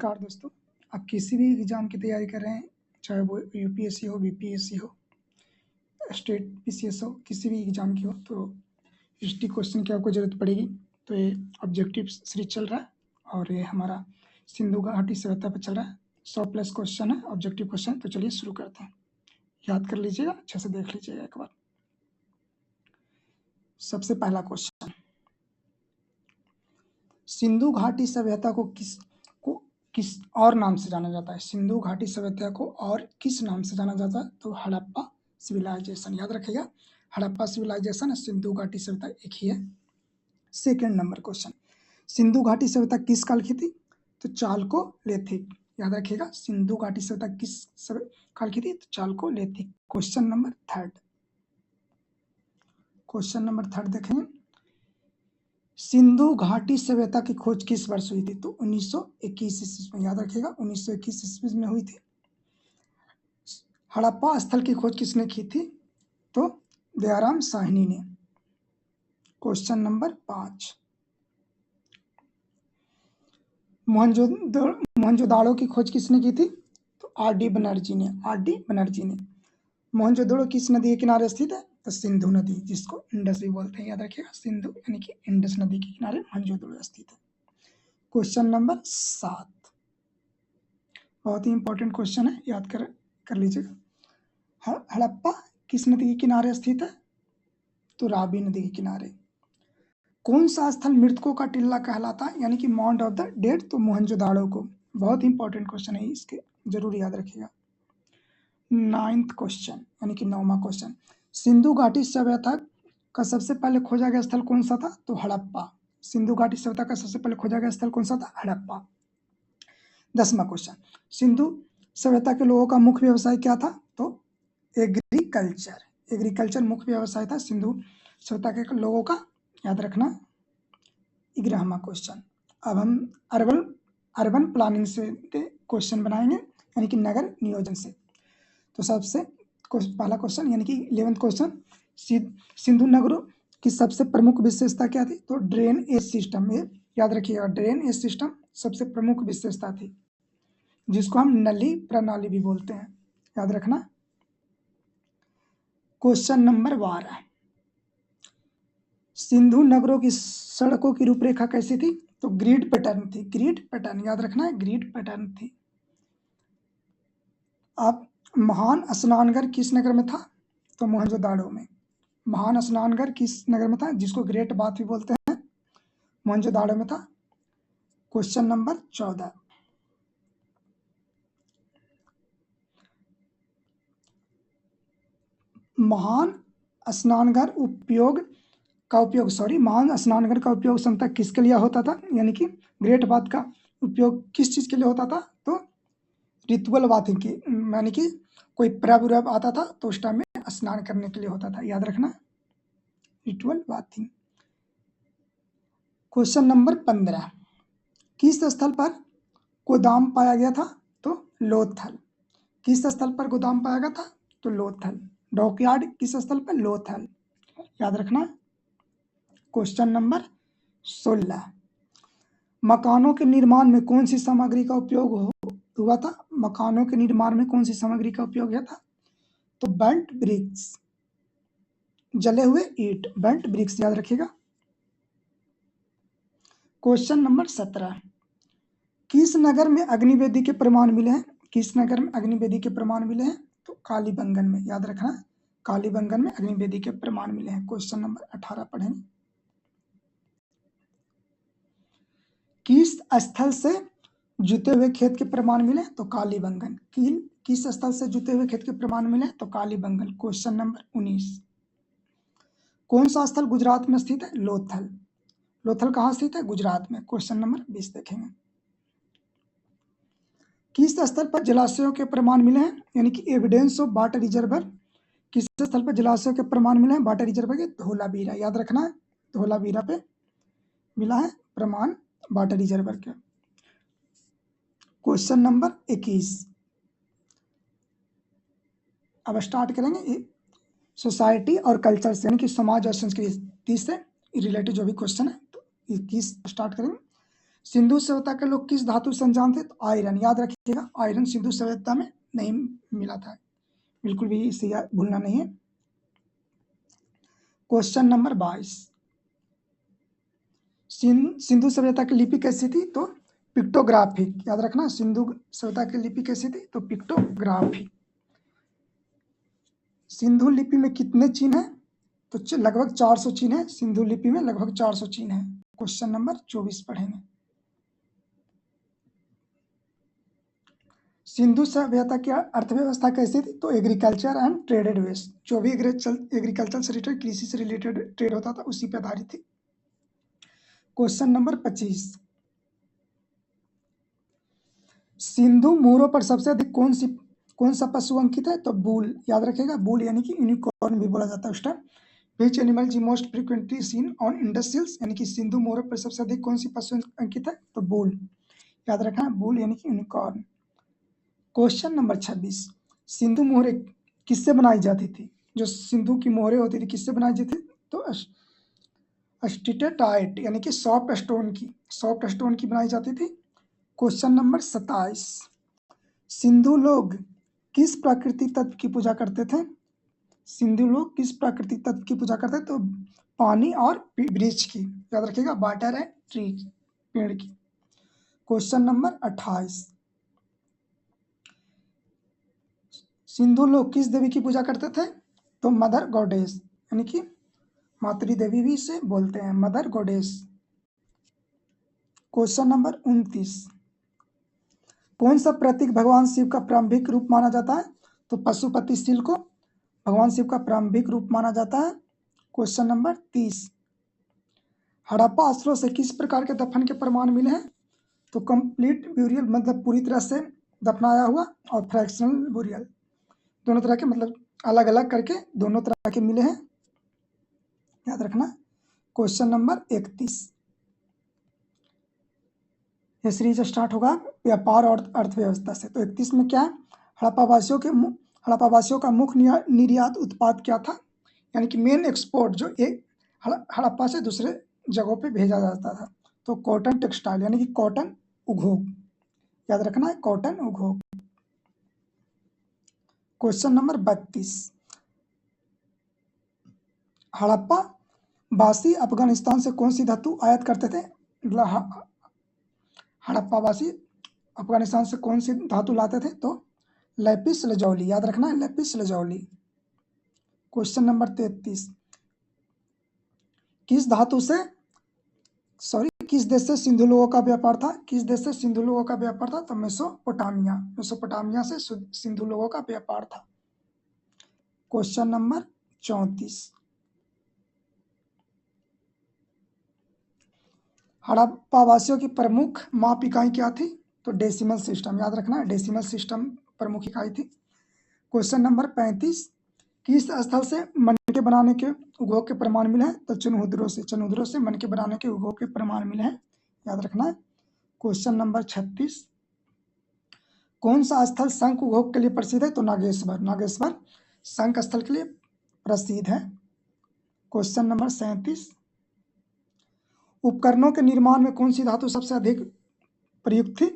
नमस्कार दोस्तों, आप किसी भी एग्ज़ाम की तैयारी कर रहे हैं, चाहे वो यूपीएससी हो, बीपीएससी हो, स्टेट पीसीएस हो, किसी भी एग्ज़ाम की हो, तो हिस्ट्री क्वेश्चन की आपको ज़रूरत पड़ेगी। तो ये ऑब्जेक्टिव सीरीज चल रहा है और ये हमारा सिंधु घाटी सभ्यता पर चल रहा है। 100+ क्वेश्चन है, ऑब्जेक्टिव क्वेश्चन। तो चलिए शुरू करते हैं। याद कर लीजिएगा, अच्छे से देख लीजिएगा एक बार। सबसे पहला क्वेश्चन, सिंधु घाटी सभ्यता को किस और नाम से जाना जाता है? सिंधु घाटी सभ्यता को और किस नाम से जाना जाता है? तो हड़प्पा सिविलाइजेशन। याद रखिएगा, हड़प्पा सिविलाइजेशन, सिंधु घाटी सभ्यता एक ही है। सेकेंड नंबर क्वेश्चन, सिंधु घाटी सभ्यता किस काल की थी? तो चालकोलिथिक। याद रखिएगा, सिंधु घाटी सभ्यता किस काल की थी? तो चालकोलिथिक। क्वेश्चन नंबर थर्ड देखेंगे, सिंधु घाटी सभ्यता की खोज किस वर्ष हुई थी? तो 1921 ईस्वी में। याद रखिएगा, 1921 ईस्वी में हुई थी। हड़प्पा स्थल की खोज किसने की थी? तो दयाराम साहनी ने। क्वेश्चन नंबर 5, मोहनजोदाड़ो की खोज किसने की थी? तो आर.डी. बनर्जी ने। मोहनजोदड़ो किस नदी के किनारे स्थित है? तो सिंधु नदी, जिसको इंडस भी बोलते हैं। याद रखिएगा, सिंधु यानी कि इंडस नदी के किनारे मोहनजोदड़ो स्थित है। क्वेश्चन नंबर 7, बहुत ही इंपॉर्टेंट क्वेश्चन है, याद कर लीजिएगा। हड़प्पा किस नदी के किनारे स्थित है? तो रावी नदी के किनारे। कौन सा स्थल मृतकों का टिल्ला कहलाता है, यानी कि माउंट ऑफ द डेड? तो मोहनजोदाड़ो को। बहुत ही इंपॉर्टेंट क्वेश्चन है, इसके जरूर याद रखिएगा। 9th क्वेश्चन, यानी कि 9वां क्वेश्चन, सिंधु घाटी सभ्यता का सबसे पहले खोजा गया स्थल कौन सा था? तो हड़प्पा। सिंधु घाटी सभ्यता का सबसे पहले खोजा गया स्थल कौन सा था? हड़प्पा। 10वां क्वेश्चन, सिंधु सभ्यता के लोगों का मुख्य व्यवसाय क्या था? तो एग्रीकल्चर मुख्य व्यवसाय था सिंधु सभ्यता के लोगों का। याद रखना। 11वां क्वेश्चन, अब हम अर्बन प्लानिंग से क्वेश्चन बनाएंगे, यानी कि नगर नियोजन से। तो सबसे पहला क्वेश्चन, यानी कि 11th क्वेश्चन, सिंधु नगरों की सबसे प्रमुख विशेषता क्या थी? तो ड्रेनेज सिस्टम। ये याद रखिएगा, ड्रेनेज सिस्टम सबसे प्रमुख विशेषता थी, जिसको हम नली प्रणाली भी बोलते हैं। याद रखना। क्वेश्चन नंबर 12, सिंधु नगरों की सड़कों की रूपरेखा कैसी थी? तो ग्रिड पैटर्न थी। ग्रिड पैटर्न, याद रखना है, ग्रिड पैटर्न थी। अब महान स्नानघर किस नगर में था? तो मोहनजोदाड़ो में। महान स्नानघर किस नगर में था, जिसको ग्रेट बाथ भी बोलते हैं? मोहनजोदाड़ो में था। क्वेश्चन नंबर 14, महान स्नानघर का उपयोग संतक किसके लिए होता था? यानी कि ग्रेट बाथ का उपयोग किस चीज के लिए होता था? तो रिचुअल बाथिंग की, यानी कि कोई पर्व आता था तो उस टाइम में स्नान करने के लिए होता था। याद रखना, रिचुअल बाथिंग। क्वेश्चन नंबर 15, किस स्थल पर गोदाम पाया गया था? तो लोथल। किस स्थल पर गोदाम पाया गया था? तो लोथल। डॉकयार्ड किस स्थल पर? लोथल। याद रखना। क्वेश्चन नंबर 16, मकानों के निर्माण में कौन सी सामग्री का उपयोग हुआ था? मकानों के निर्माण में कौन सी सामग्री का उपयोग किया था? तो बर्न्ट ब्रिक्स, जले हुए ईंट, बर्न्ट ब्रिक्स। याद रखिएगा। क्वेश्चन नंबर 17, किस नगर में अग्निवेदी के प्रमाण मिले हैं? किस नगर में अग्निवेदी के प्रमाण मिले हैं? तो कालीबंगन में। याद रखना, कालीबंगन में अग्निवेदी के प्रमाण मिले हैं। क्वेश्चन नंबर 18 पढ़ेंगे, किस स्थल से जुते हुए खेत के प्रमाण मिले? तो कालीबंगन। किस स्थल से जुते हुए खेत के प्रमाण मिले? तो कालीबंगन। क्वेश्चन नंबर 19, कौन सा स्थल गुजरात में स्थित है? लोथल। लोथल कहाँ स्थित है? गुजरात में। क्वेश्चन नंबर 20 देखेंगे, किस स्थल पर जलाशयों के प्रमाण मिले हैं? यानी कि एविडेंस ऑफ वाटर रिजर्वर। किस स्थल पर जलाशयों के प्रमाण मिले हैं वाटर रिजर्वर के? धोलावीरा। याद रखना है, धोलावीरा पे मिला है प्रमाण वाटर रिजर्वर के। क्वेश्चन नंबर 21, अब स्टार्ट करेंगे सोसाइटी और कल्चर से, यानी कि समाज और संस्कृति से रिलेटेड जो भी क्वेश्चन है। तो 21 स्टार्ट करेंगे, सिंधु सभ्यता के लोग किस धातु से अनजान थे? तो आयरन। याद रखिएगा, आयरन सिंधु सभ्यता में नहीं मिला था, बिल्कुल भी इसे भूलना नहीं है। क्वेश्चन नंबर 22, सिंधु सभ्यता की लिपि कैसी थी? तो पिक्टोग्राफिक। याद रखना, सिंधु सभ्यता की लिपि कैसी थी? तो पिक्टोग्राफिक। सिंधु लिपि में कितने चिन्ह हैं? तो लगभग 400 चिन्ह है सिंधु लिपि में, लगभग 400 चिन्ह है। क्वेश्चन नंबर 24 पढ़ेंगे। सिंधु सभ्यता की अर्थव्यवस्था कैसी थी? तो एग्रीकल्चर एंड ट्रेडेड वेस्ट। जो भी एग्रीकल्चर से रिलेटेड, कृषि से रिलेटेड ट्रेड होता था, उसी पर आधारित थी। क्वेश्चन नंबर 25, सिंधु मोहरों पर सबसे अधिक कौन सा पशु अंकित है? तो बुल। याद रखेगा, बुल यानी कि यूनिकॉर्न भी बोला जाता है उस टाइम। विच एनिमल जी most frequently seen on Indus hills, यानी कि सिंधु मोहरों पर सबसे अधिक कौन सी पशु अंकित है? तो बुल। याद रखना, बुल यानी कि यूनिकॉर्न। क्वेश्चन नंबर 26, सिंधु मोहरें किससे बनाई जाती थी? जो सिंधु की मोहरें होती थी किससे बनाई जाती थी? तो स्टीटेटाइट यानी कि सॉफ्ट स्टोन की बनाई जाती थी। क्वेश्चन नंबर 27, सिंधु लोग किस प्राकृतिक तत्व की पूजा करते थे? सिंधु लोग किस प्राकृतिक तत्व की पूजा करते थे? तो पानी और वृक्ष की। याद रखिएगा, वाटर एंड ट्री, पेड़ की। क्वेश्चन नंबर 28, सिंधु लोग किस देवी की पूजा करते थे? तो मदर गॉडेस, यानी कि मातृ देवी भी इसे बोलते हैं, मदर गॉडेस। क्वेश्चन नंबर 29, कौन सा प्रतीक भगवान शिव का प्रारंभिक रूप माना जाता है? तो पशुपति शील को भगवान शिव का प्रारंभिक रूप माना जाता है। क्वेश्चन नंबर 30, हड़प्पा स्थलों से किस प्रकार के दफन के प्रमाण मिले हैं? तो कंप्लीट ब्यूरियल, मतलब पूरी तरह से दफनाया हुआ, और फ्रैक्शनल ब्यूरियल, दोनों तरह के, मतलब अलग अलग करके दोनों तरह के मिले हैं। याद रखना। क्वेश्चन नंबर 31, ये सीरीज स्टार्ट होगा व्यापार और अर्थव्यवस्था से। तो 31 में क्या है? हड़प्पावासियों का मुख्य निर्यात उत्पाद क्या था? यानी कि मेन एक्सपोर्ट जो एक हड़प्पा से दूसरे जगहों पे भेजा जाता था, तो कॉटन टेक्सटाइल, यानी कि कॉटन उद्योग। याद रखना है, कॉटन उद्योग। क्वेश्चन नंबर 32, हड़प्पा वासी अफगानिस्तान से कौन सी धातु आयात करते थे? मतलब हड़प्पा वासी अफगानिस्तान से कौन सी धातु लाते थे? तो लेपिस लजौली। याद रखना है, लेपिस लजौली। क्वेश्चन नंबर 33, किस देश से सिंधु लोगों का व्यापार था? किस देश से सिंधु लोगों का व्यापार था? तो मेसोपोटामिया से सिंधु लोगों का व्यापार था। क्वेश्चन नंबर 34, हड़प्पा वासियों की प्रमुख माप इकाई क्या थी? तो डेसिमल सिस्टम। याद रखना है, डेसिमल सिस्टम प्रमुख इकाई थी। क्वेश्चन नंबर 35, किस स्थल से मनके बनाने के उद्योग के प्रमाण मिले हैं? तो चनहुद्रों से मनके बनाने के उद्योग के प्रमाण मिले हैं। याद रखना है। क्वेश्चन नंबर 36, कौन सा स्थल शंख उद्योग के लिए प्रसिद्ध है? तो नागेश्वर शंख स्थल के लिए प्रसिद्ध है। क्वेश्चन नंबर 37, उपकरणों के निर्माण में कौन सी धातु सबसे अधिक प्रयुक्त थी?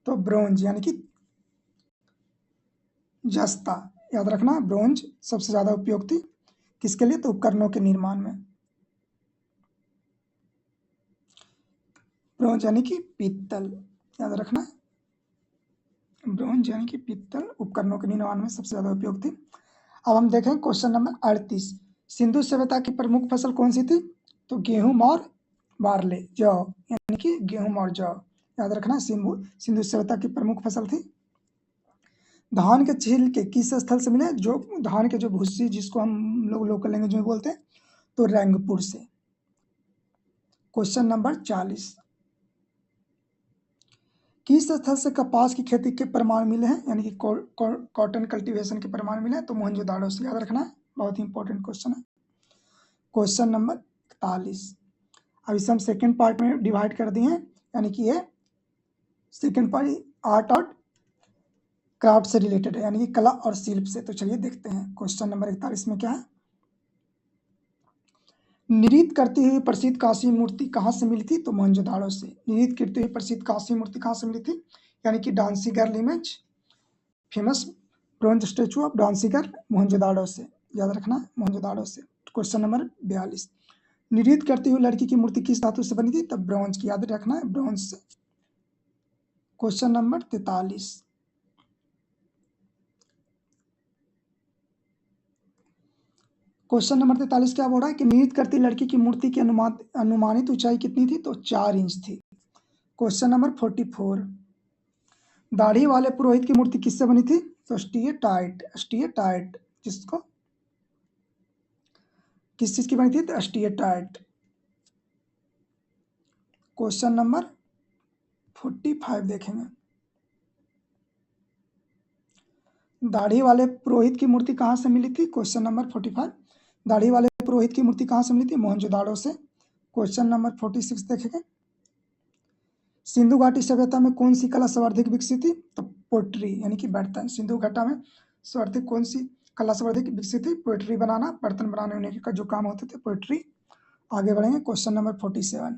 तो ब्रोंज, यानी कि जस्ता। याद रखना, ब्रोंज सबसे ज्यादा उपयोग थी। किसके लिए? तो उपकरणों के निर्माण में। ब्रोंज यानी कि पीतल। याद रखना, ब्रोंज यानी कि पीतल उपकरणों के निर्माण में सबसे ज्यादा उपयोग थी। अब हम देखें क्वेश्चन नंबर 38, सिंधु सभ्यता की प्रमुख फसल कौन सी थी? तो गेहूं और बार्ले, जौ, यानी कि गेहूं और जौ। याद रखना, सिंधु सभ्यता की प्रमुख फसल थी। धान के छिलके किस स्थल से मिले? जो धान के जो भूसी, जिसको हम लोग लोकल लैंग्वेज में बोलते हैं, तो रंगपुर से। क्वेश्चन नंबर 40, किस स्थल से कपास की खेती के प्रमाण मिले हैं? यानी कि कॉटन कल्टीवेशन के प्रमाण मिले हैं? तो मोहनजोदाड़ो से। याद रखना है, बहुत ही इंपॉर्टेंट क्वेश्चन है। क्वेश्चन नंबर 41, अब इसे हम सेकेंड पार्ट में डिवाइड कर दिए हैं, यानी कि ये सेकेंड पार्ट आर्ट और क्राफ्ट से रिलेटेड है, यानी कि कला और शिल्प से। तो चलिए देखते हैं क्वेश्चन नंबर 41 में क्या है। निर्मित करती हुई प्रसिद्ध कांस्य मूर्ति कहाँ से मिली थी? तो मोहनजोदाड़ो से। निर्मित करती हुई प्रसिद्ध कांस्य मूर्ति कहाँ से मिली थी? यानी कि dancing girl image, famous bronze statue of dancing girl, Mohenjodaro से। याद रखना, मोहनजोदाड़ो से। क्वेश्चन नंबर 42, निर्मित करती हुई लड़की की मूर्ति किस धातु से बनी थी? तब ब्रॉन्ज की। याद रखना है, ब्रॉन्ज से। क्वेश्चन नंबर 43, क्वेश्चन नंबर 43 क्या बोल रहा है कि निर्मित करती लड़की की मूर्ति की अनुमानित ऊंचाई कितनी थी? तो 4 इंच थी। क्वेश्चन नंबर 44, दाढ़ी वाले पुरोहित की मूर्ति किससे बनी थी? तो स्टीएटाइट, जिसको किस चीज की बनी थी? तो स्टीएटाइट। क्वेश्चन नंबर 45 देखेंगे, दाढ़ी वाले पुरोहित की मूर्ति कहाँ से मिली थी? क्वेश्चन नंबर 45, दाढ़ी वाले पुरोहित की मूर्ति कहाँ से मिली थी? मोहनजोदाड़ो से। क्वेश्चन नंबर 46 देखेंगे, सिंधु घाटी सभ्यता में कौन सी कला सर्वाधिक विकसित थी? तो पोएट्री, यानी कि बर्तन। सिंधु घाटा में सर्वाधिक कौन सी कला सर्वाधिक विकसित थी? पोएट्री बनाना, बर्तन बनाने होने का जो काम होते थे, पोएट्री। आगे बढ़ेंगे, क्वेश्चन नंबर 47,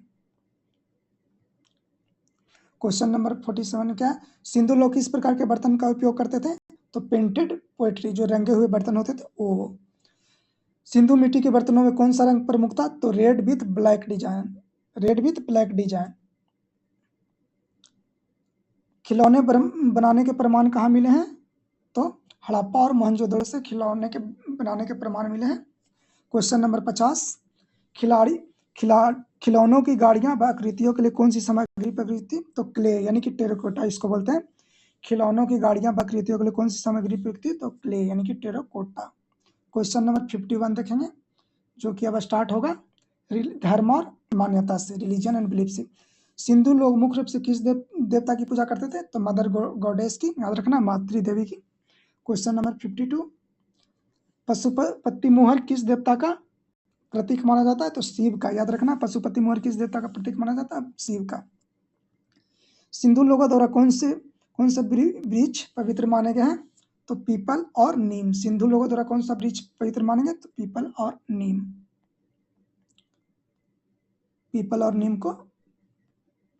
क्वेश्चन नंबर 47 क्या है? सिंधु लोग किस प्रकार के बर्तन का उपयोग करते थे? तो पेंटेड पोएट्री, जो रंगे हुए बर्तन होते थे वो। सिंधु मिट्टी के बर्तनों में कौन सा रंग प्रमुख था? तो red with black design, red with black design. खिलौने बनाने के प्रमाण कहाँ मिले हैं? तो हड़प्पा और मोहनजोदड़ो से खिलौने के बनाने के प्रमाण मिले हैं। क्वेश्चन नंबर 50, खिलौनों की गाड़ियां व आकृतियों के लिए कौन सी सामग्री प्रयुक्त थी? तो क्ले, यानी कि टेराकोटा इसको बोलते हैं। खिलौनों की गाड़ियां व आकृतियों के लिए कौन सी सामग्री प्रयुक्त थी? तो क्ले, यानी कि टेराकोटा। क्वेश्चन नंबर 51 देखेंगे, जो कि अब स्टार्ट होगा धर्म और मान्यता से, रिलीजन एंड बिलीफ से। सिंधु लोग मुख्य रूप से किस देवता की पूजा करते थे? तो मदर गॉडेस की। याद रखना, मातृ देवी की। क्वेश्चन नंबर 52, पशुपति मोहर किस देवता का प्रतीक माना जाता है? तो शिव का। याद रखना, पशुपति मोहर किस देवता का प्रतीक माना जाता है? शिव का। सिंधु लोगों द्वारा कौन से वृक्ष पवित्र माने गए हैं? तो पीपल और नीम। सिंधु लोगों द्वारा कौन सा वृक्ष पवित्र माने गए? तो पीपल और नीम। पीपल और नीम को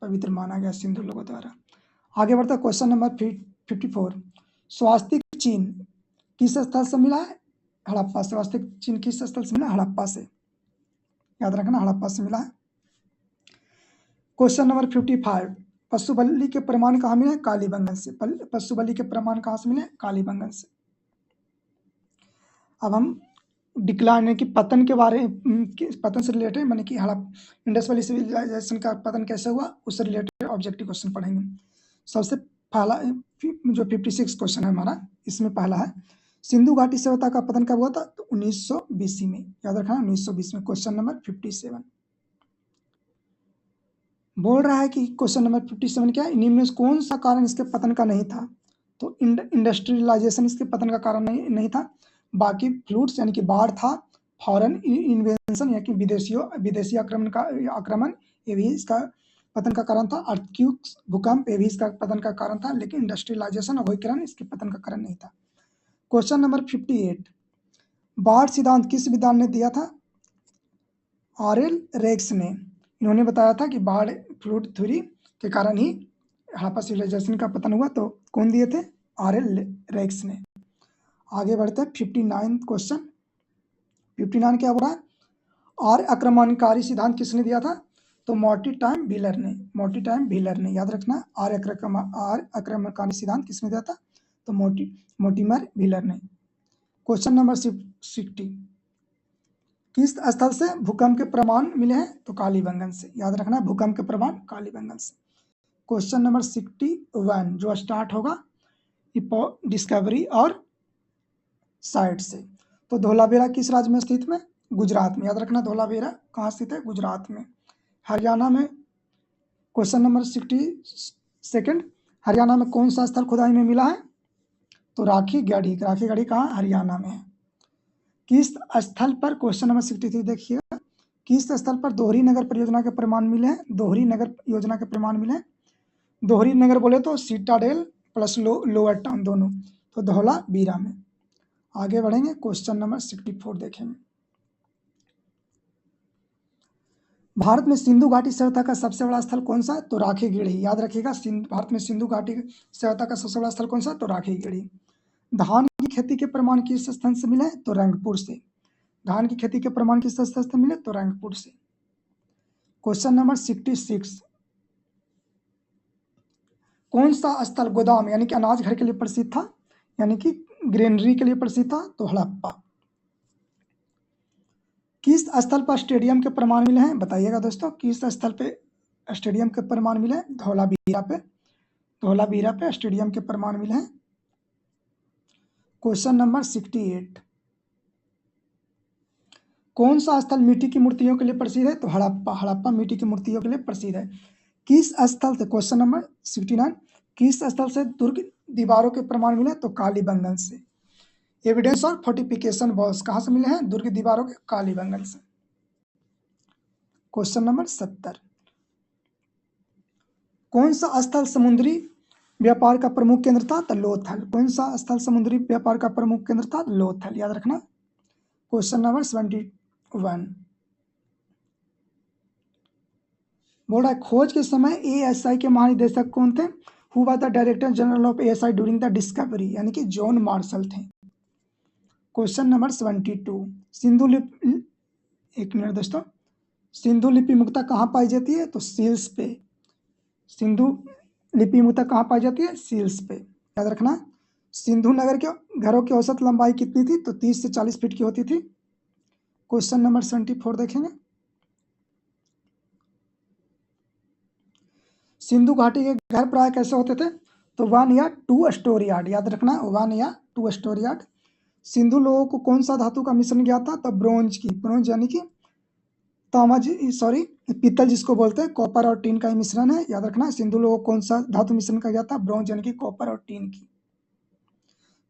पवित्र माना गया सिंधु लोगों द्वारा। आगे बढ़ता है, क्वेश्चन नंबर 54, स्वास्तिक चिन्ह किस स्थल से मिला है? हड़प्पा। स्वास्तिक चिन्ह किस स्थल से मिला? हड़प्पा से। याद रखना, हड़प्पा से मिला है। क्वेश्चन नंबर 55, पशु बलि के प्रमाण कहाँ मिले? कालीबंगन से। पशु बलि के प्रमाण कहाँ से मिले? कालीबंगन से। अब हम डिक्लाइन, यानी कि पतन के बारे पतन से रिलेटेड, माने कि इंडस वैली सिविलाइजेशन का पतन कैसे हुआ, उससे रिलेटेड ऑब्जेक्टिव क्वेश्चन पढ़ेंगे। सबसे पहला जो 56 क्वेश्चन है हमारा, इसमें पहला है, सिंधु घाटी सभ्यता का पतन कब हुआ था? तो 1920 में। याद रखना, 1920 में। क्वेश्चन नंबर 57 बोल रहा है कि क्वेश्चन नंबर 57 क्या है? निम्न में कौन सा कारण इसके पतन का नहीं था? तो इंडस्ट्रियलाइजेशन इसके पतन का कारण नहीं था। बाकी फ्लूड्स, यानी कि बाढ़ था। फॉरेन इन्वेंशन, यानी कि विदेशी आक्रमण, ये भी इसका पतन का कारण था। अर्थक्वेक्स, भूकंप, ये भी इसका पतन का कारण था। लेकिन इंडस्ट्रियलाइजेशन, औद्योगिकरण इसके पतन का कारण नहीं था। क्वेश्चन नंबर 58, बाढ़ सिद्धांत किस विद्वान ने दिया था? आरएल रेक्स ने। इन्होंने बताया था कि बाढ़ फ्लूड थ्योरी के कारण ही हड़प्पा सिविलाइजेशन का पतन हुआ। तो कौन दिए थे? आरएल रेक्स ने। आगे बढ़ते हैं, 59 क्वेश्चन। 59 क्या बोला? आर्य आक्रमणकारी सिद्धांत किसने दिया था? तो मॉर्टिमर व्हीलर ने। मॉर्टिमर व्हीलर ने। याद रखना, आर्य आक्रमणकारी सिद्धांत किसने दिया था? तो मॉर्टिमर व्हीलर ने। क्वेश्चन नंबर 60, किस स्थल से भूकंप के प्रमाण मिले हैं? तो कालीबंगन से। याद रखना, भूकंप के प्रमाण कालीबंगन से। क्वेश्चन नंबर 61 जो स्टार्ट होगा डिस्कवरी और साइट से। तो धोलावीरा किस राज्य में स्थित में? गुजरात में। याद रखना, धोलावीरा कहाँ स्थित है? गुजरात में। हरियाणा में। क्वेश्चन नंबर 62, हरियाणा में कौन सा स्थल खुदाई में मिला है? तो राखी गढ़ी। राखी गढ़ी कहाँ? हरियाणा में है। किस स्थल पर, क्वेश्चन नंबर 63 देखिएगा, किस स्थल पर दोहरी नगर परियोजना के प्रमाण मिले हैं? दोहरी नगर योजना के प्रमाण मिले हैं। दोहरी नगर बोले तो सीटाडेल प्लस लोअर टाउन दोनों, तो धौलावीरा में। आगे बढ़ेंगे, क्वेश्चन नंबर 64 देखेंगे। भारत में सिंधु घाटी सभ्यता का सबसे बड़ा स्थल कौन सा है? तो राखी गढ़ी। याद रखिएगा, भारत में सिंधु घाटी सभ्यता का सबसे बड़ा स्थल कौन सा है? तो राखी गढ़ी। धान की खेती के प्रमाण किस स्थान से मिले? तो रंगपुर से। धान की खेती के प्रमाण किस स्थान से मिले? तो रंगपुर से। क्वेश्चन नंबर 66, कौन सा स्थल गोदाम यानी कि अनाज घर के लिए प्रसिद्ध था, यानी कि ग्रेनरी के लिए प्रसिद्ध था? तो हड़प्पा। किस स्थल पर स्टेडियम के प्रमाण मिले हैं? बताइएगा दोस्तों, किस स्थल पे स्टेडियम के प्रमाण मिले हैं? धौलावीरा पे। धौलावीरा पे स्टेडियम के प्रमाण मिले हैं। क्वेश्चन नंबर 68, कौन सा स्थल मिट्टी की मूर्तियों के लिए प्रसिद्ध है? तो हड़प्पा। हड़प्पा मिट्टी की मूर्तियों के लिए प्रसिद्ध है। किस स्थल से, क्वेश्चन नंबर 69, किस स्थल से दुर्ग दीवारों के प्रमाण मिले? तो कालीबंगन से। एविडेंस और फोर्टिफिकेशन वॉल्स कहां से मिले हैं? दुर्ग दीवारों के कालीबंगन से। क्वेश्चन नंबर 70, कौन सा स्थल समुद्री व्यापार का प्रमुख केंद्र था? तो लोथल। कौन सा स्थल समुद्री व्यापार का प्रमुख केंद्र था? लोथल। याद रखना। क्वेश्चन नंबर 71, बोल रहा है खोज के समय एएसआई के महानिदेशक कौन थे? Who was the director general of ASI during the discovery, यानी कि जॉन मार्शल थे। क्वेश्चन नंबर 72, सिंधु लिपि, एक मिनट दोस्तों, सिंधु लिपि मुक्ता कहाँ पाई जाती है? तो सील्स पे। सिंधु लिपि मुक्ता कहाँ पाई जाती है? सील्स पे। याद रखना। सिंधु नगर के घरों की औसत लंबाई कितनी थी? तो 30 से 40 फीट की होती थी। क्वेश्चन नंबर 74 देखेंगे, सिंधु घाटी के घर प्राय कैसे होते थे? तो 1 या 2 स्टोरी यार्ड। याद रखना, 1 या 2 स्टोरी यार्ड। सिंधु लोगों को कौन सा धातु का मिश्रण गया था? तो ब्रोंज की। ब्रोंज यानी कि सॉरी पीतल जिसको बोलते हैं, कॉपर और टीन का ही मिश्रण है। याद रखना, सिंधु लोगों को कौन सा धातु मिश्रण का गया था? ब्रोंज यानी कि कॉपर और टीन की।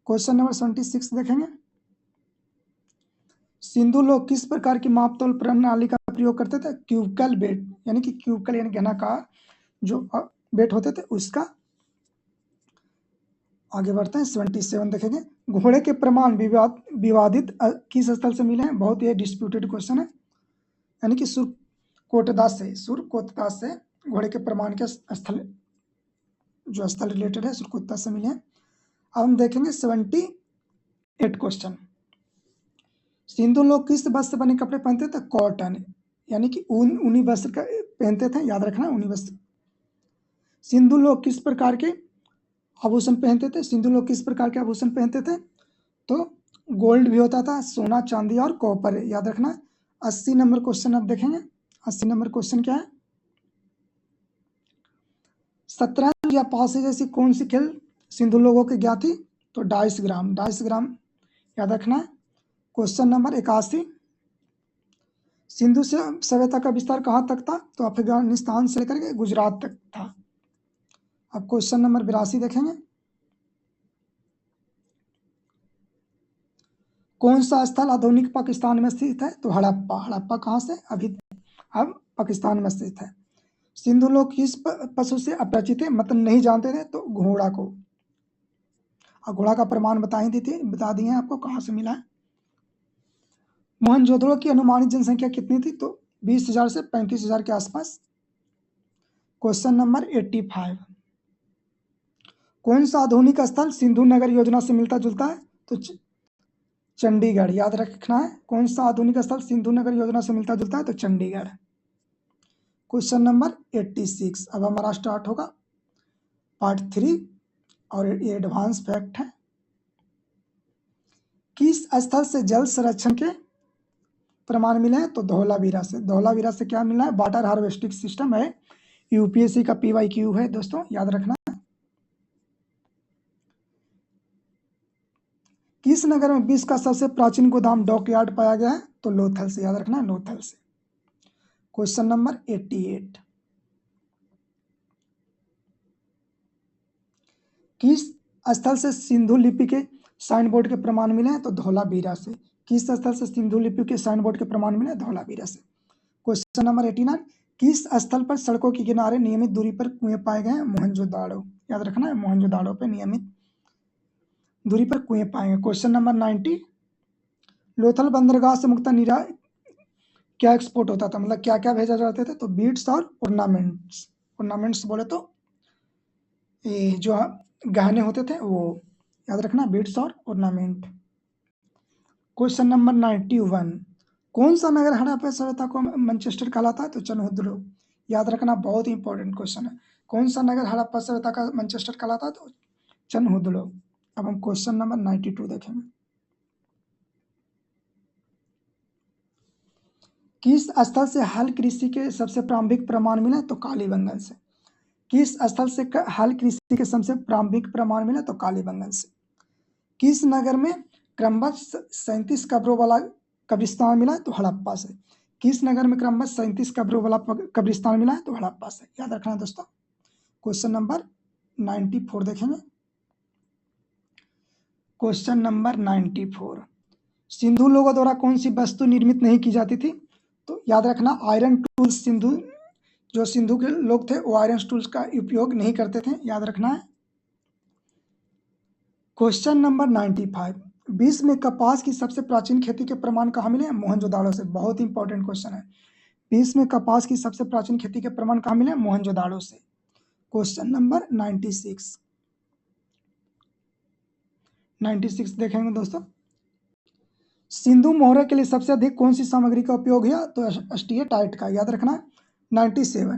क्वेश्चन नंबर 76 देखेंगे, सिंधु लोग किस प्रकार की मापतोल प्रणाली का प्रयोग करते थे? क्यूबिकल बेट, यानी कि क्यूबिकल यानी घनाकार जो बेट होते थे उसका। आगे बढ़ते हैं, 77 देखेंगे, घोड़े के प्रमाण विवादित किस स्थल से मिले हैं? बहुत ही डिस्प्यूटेड क्वेश्चन है, यानी कि सुरकोतदास से घोड़े के प्रमाण के स्थल, जो स्थल रिलेटेड है, सुरकोतदास से मिले हैं। अब हम देखेंगे 78 क्वेश्चन, सिंधु लोग किस वस्त्र से बने कपड़े पहनते थे? कॉटन, यानी कि ऊनी वस्त्र पहनते थे। याद रखना, ऊनी वस्त्र। सिंधु लोग किस प्रकार के आभूषण पहनते थे? सिंधु लोग किस प्रकार के आभूषण पहनते थे? तो गोल्ड भी होता था, सोना, चांदी और कॉपर। याद रखना। 80 नंबर क्वेश्चन अब देखेंगे। 80 नंबर क्वेश्चन क्या है? शतरंज या पासे जैसी कौन सी खेल सिंधु लोगों की ज्ञात थी? तो डाइस ग्राम। डाइस ग्राम याद रखना। क्वेश्चन नंबर 81, सिंधु से सभ्यता का विस्तार कहाँ तक था? तो अफगानिस्तान से लेकर के गुजरात तक था। अब क्वेश्चन नंबर 82 देखेंगे, कौन सा स्थल आधुनिक पाकिस्तान में स्थित है? तो हड़प्पा। हड़प्पा कहाँ से? अब पाकिस्तान में स्थित है। सिंधु लोग किस पशु से अपरिचित थे, मतलब नहीं जानते थे? तो घोड़ा को। और घोड़ा का प्रमाण बता दिए आपको कहाँ से मिला है। मोहनजोदड़ो की अनुमानित जनसंख्या कितनी थी? तो 20,000 से 35,000 के आसपास। क्वेश्चन नंबर 85, कौन सा आधुनिक स्थल सिंधु नगर योजना से मिलता जुलता है? तो चंडीगढ़। याद रखना है, कौन सा आधुनिक स्थल सिंधु नगर योजना से मिलता जुलता है? तो चंडीगढ़। क्वेश्चन नंबर 86, अब हमारा स्टार्ट होगा पार्ट 3 और ये एडवांस फैक्ट है। किस स्थल से जल संरक्षण के प्रमाण मिले हैं? तो धौलावीरा से। धौलावीरा से क्या मिला है? वाटर हार्वेस्टिंग सिस्टम है। यूपीएससी का PYQ है दोस्तों, याद रखना। किस नगर में विश्व का सबसे प्राचीन गोदाम डॉकयार्ड पाया गया है? तो लोथल से। याद रखना, लोथल से। क्वेश्चन नंबर 88, किस स्थल से सिंधु लिपि के साइन बोर्ड के प्रमाण मिले हैं? तो धौलावीरा से। किस स्थल से सिंधु लिपि के साइन बोर्ड के प्रमाण मिले? धौलावीरा से। क्वेश्चन नंबर 89, किस स्थल पर सड़कों के किनारे नियमित दूरी पर कुएं पाए गए हैं? मोहनजोदाड़ो। याद रखना है, मोहनजोदाड़ो पे नियमित दूरी पर कुएं पाए गए। क्वेश्चन नंबर 90, लोथल बंदरगाह से मुक्ता क्या एक्सपोर्ट होता था, मतलब क्या क्या भेजा जाते थे, तो बीड्स और ऑर्नामेंट्स। ऑर्नामेंट्स बोले तो ये जो गहने होते थे वो, याद रखना, बीड्स और ऑर्नामेंट। क्वेश्चन नंबर 91, कौन सा नगर हड़प्पा सभ्यता को मैनचेस्टर कहलाता है, तो चनहुद्रो। याद रखना, बहुत ही इंपॉर्टेंट क्वेश्चन है। कौन सा नगर हड़प्पा सभ्यता का मैनचेस्टर कहलाता है, तो चनहुद्रो। अब हम क्वेश्चन नंबर 92 देखेंगे। किस स्थल से हल कृषि के सबसे प्रारंभिक प्रमाण मिले, तो कालीबंगन से। किस स्थल से हल कृषि के सबसे प्रारंभिक प्रमाण मिले, तो कालीबंगन से। किस नगर में क्रमबद्ध 37 कब्रों वाला कब्रिस्तान मिला है, तो हड़प्पा से। किस नगर में क्रमबद्ध 37 कब्रों वाला कब्रिस्तान मिला है, तो हड़प्पा से। याद रखना है दोस्तों। क्वेश्चन नंबर 94 देखेंगे। क्वेश्चन नंबर 94, सिंधु लोगों द्वारा कौन सी वस्तु निर्मित नहीं की जाती थी, तो याद रखना, आयरन टूल्स। जो सिंधु के लोग थे वो आयरन टूल्स का उपयोग नहीं करते थे, याद रखना है। क्वेश्चन नंबर 95, विश्व में कपास की सबसे प्राचीन खेती के प्रमाण कहाँ मिले हैं, मोहनजोदाड़ो से। बहुत इंपॉर्टेंट क्वेश्चन है। विश्व में कपास की सबसे प्राचीन खेती के प्रमाण कहाँ मिले हैं, मोहनजोदाड़ो से। क्वेश्चन नंबर 96 देखेंगे दोस्तों। सिंधु मोहरे के लिए सबसे अधिक कौन सी सामग्री का उपयोग हुआ, तो स्टीएटाइट का। याद रखना। 97,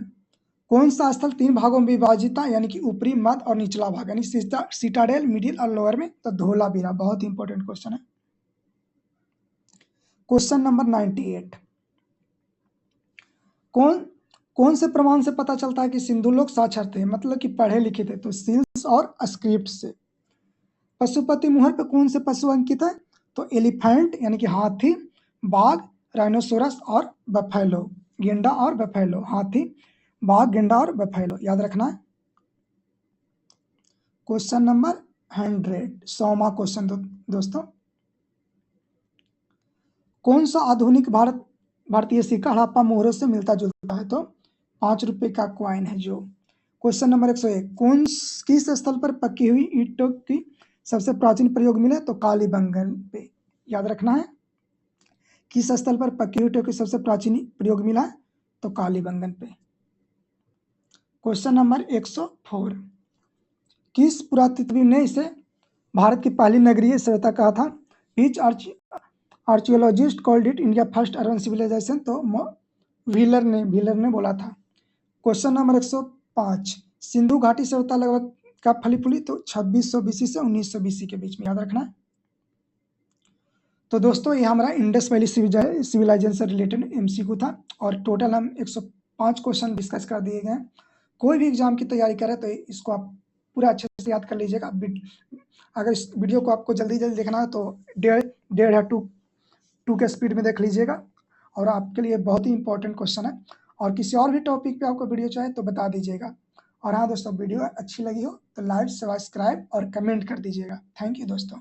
कौन सा स्थल 3 भागों में विभाजित था, यानी कि ऊपरी, मध्य और निचला भाग, यानी सिटाडेल, मिडिल और लोअर में, तो धोलावीरा। बहुत इंपॉर्टेंट क्वेश्चन है। क्वेश्चन नंबर 98, कौन से प्रमाण से पता चलता है कि सिंधु लोग साक्षर थे, मतलब कि पढ़े लिखे थे, तो सील्स और स्क्रिप्ट से। पशुपति मुहर पे कौन से पशु अंकित है, तो एलिफेंट यानी कि हाथी, बाघ, राइनोसोरस और बफेलो। गेंडा और बफेलो, हाथी, बाघ, गेंडा और बफेलो। याद रखना है। क्वेश्चन नंबर 100, 100वां क्वेश्चन दोस्तों। कौन सा आधुनिक भारतीय सिक्का हड़प्पा मोहरों से मिलता जुलता है, तो 5 रुपए का क्वाइन है जो। क्वेश्चन नंबर 101, किस स्थल पर पकी हुई ईंटों की सबसे प्राचीन प्रयोग मिले, तो कालीबंगन पे। याद रखना है। किस स्थल पर पकी हुई ईंटों की सबसे प्राचीन प्रयोग मिला है, तो कालीबंगन पे। क्वेश्चन नंबर 104, किस पुरातत्वविद ने इसे भारत की पहली नगरीय सभ्यता कहा था, which archaeologist called it India first urban civilisation, तो व्हीलर ने बोला था। क्वेश्चन नंबर 105, सिंधु घाटी सभ्यता लगभग कब फली फूली, तो 2600 बीसी से 1900 बीसी के बीच में। याद रखना है। तो दोस्तों ये हमारा इंडस वैली सिविलाइजेशन से रिलेटेड एमसीक्यू था, और टोटल हम 105 क्वेश्चन डिस्कस कर दिए गए हैं। कोई भी एग्जाम की तैयारी करें तो इसको आप पूरा अच्छे से याद कर लीजिएगा। अगर इस वीडियो को आपको जल्दी देखना है तो 1.5 या 2 के स्पीड में देख लीजिएगा, और आपके लिए बहुत ही इंपॉर्टेंट क्वेश्चन है। और किसी और भी टॉपिक पे आपको वीडियो चाहे तो बता दीजिएगा। और हाँ दोस्तों, वीडियो अच्छी लगी हो तो लाइक, सब्सक्राइब और कमेंट कर दीजिएगा। थैंक यू दोस्तों।